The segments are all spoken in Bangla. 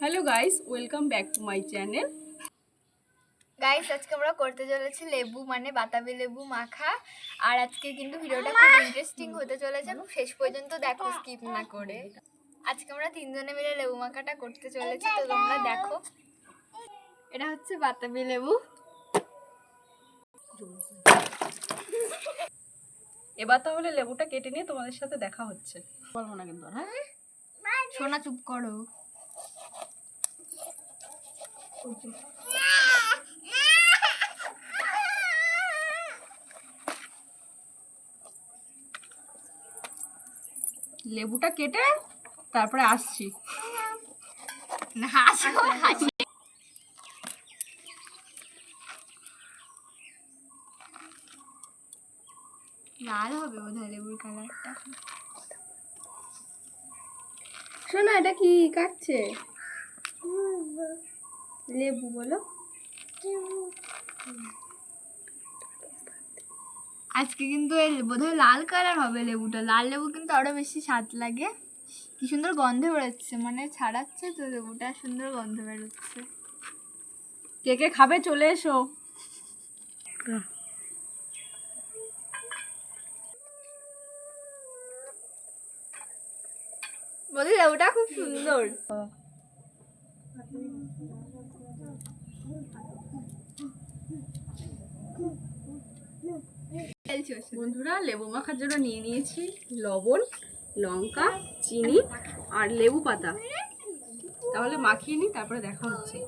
Hello guys, welcome back to my channel. Guys আজকে আমরা করতে চলেছি লেবু মানে বাতাবি লেবু মাখা। আর আজকে কিন্তু ভিডিওটা খুব ইন্টারেস্টিং হতে চলেছে, শেষ পর্যন্ত দেখো স্কিপ না করে। আজকে আমরা তিনজনে মিলে লেবু মাখাটা করতে চলেছি, তো তোমরা দেখো। এটা হচ্ছে বাতাবি লেবু। এবার তাহলে লেবুটা কেটে নিয়ে তোমাদের সাথে দেখা হচ্ছে। বলবো না কিন্তু, হ্যাঁ সোনা চুপ করো। লেবুটা কেটে তারপরে আসছি। না হাসো হাসি। লাল হবে বোধহয় লেবুর কালারটা। শোনা, এটা কি কাটছে? লেবু বলো। আজকে কিন্তু বোধহয় লাল কালার হবে লেবুটা। লাল লেবু কিন্তু আরো বেশি স্বাদ লাগে। কি সুন্দর গন্ধ বেরোচ্ছে, মানে ছাড়াচ্ছে তো লেবুটা, সুন্দর গন্ধ বেরোচ্ছে। কে কে খাবে চলে এসো। বলি লেবুটা খুব সুন্দর। বন্ধুরা, লেবু মাখার জন্য নিয়ে নিয়েছি লবণ, লঙ্কা, চিনি আর লেবু পাতা। তাহলে মাখিয়ে নি, তারপরে দেখা হচ্ছে।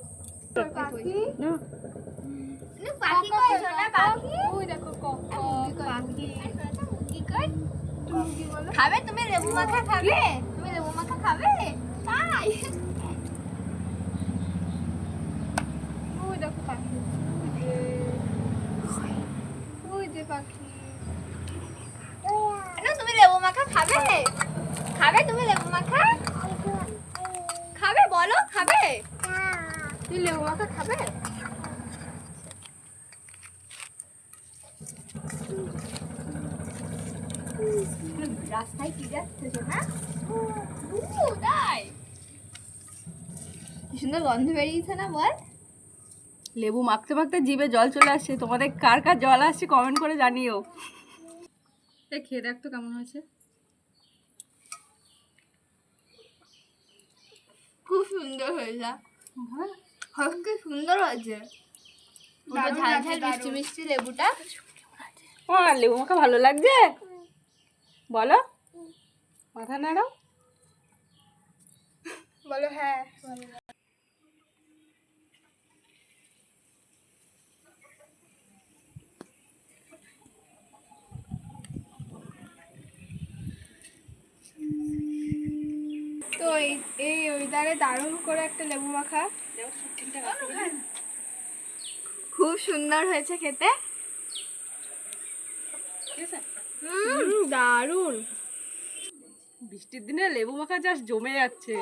খাবে তুমি লেবু মাখা? খাবে তুমি লেবু মাখা? খাবে? তাই ওই দেখো পাখি, ওই যে পাখি। তুমি লেবু মাখা খাবে? খাবে তুমি লেবু মাখা? খাবে বলো, খাবে? তুই লেবু মাখা খাবে? রাস্তায় কি যাচ্ছে না? তাই কি সুন্দর গন্ধ বেরিয়েছে না বল? লেবু মাখতে মাখতে জিভে জল চলে আসছে। তোমাদের কার কার জল আসছে কমেন্ট করে জানিও। খেয়ে দেখ তো কেমন হয়েছে। খুব সুন্দর হয়েছে। কি সুন্দর হয়েছে। ঝাল ঝাল মিষ্টি মিষ্টি লেবুটা। লেবু মাখা ভালো লাগছে বলো, মাথা নাড়াও। বলো হ্যাঁ। তো এই ওয়েদারে দারুণ করে একটা লেবু মাখা, খুব সুন্দর হয়েছে খেতে। দারুণ। বৃষ্টির দিনে লেবু মাখা জাস্ট জমে যাচ্ছে।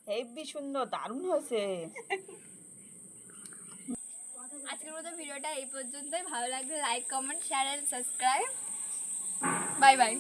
হেব্বি সুন্দর, দারুণ হয়েছে। আজকের মতো ভিডিওটা এই পর্যন্তই। ভালো লাগলে like, comment, share and subscribe. Bye by.